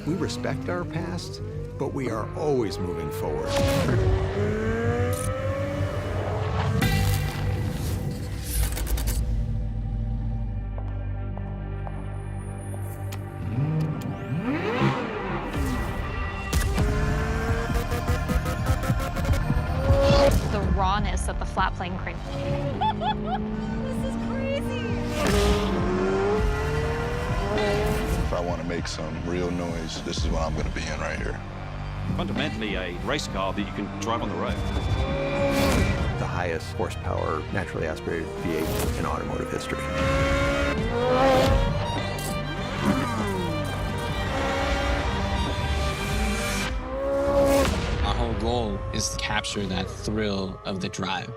We respect our past, but we are always moving forward. The rawness of the flat plane crane. This is crazy. If I want to make some real noise, this is what I'm going to be in right here. Fundamentally a race car that you can drive on the road. The highest horsepower naturally aspirated V8 in automotive history. Our whole goal is to capture that thrill of the drive.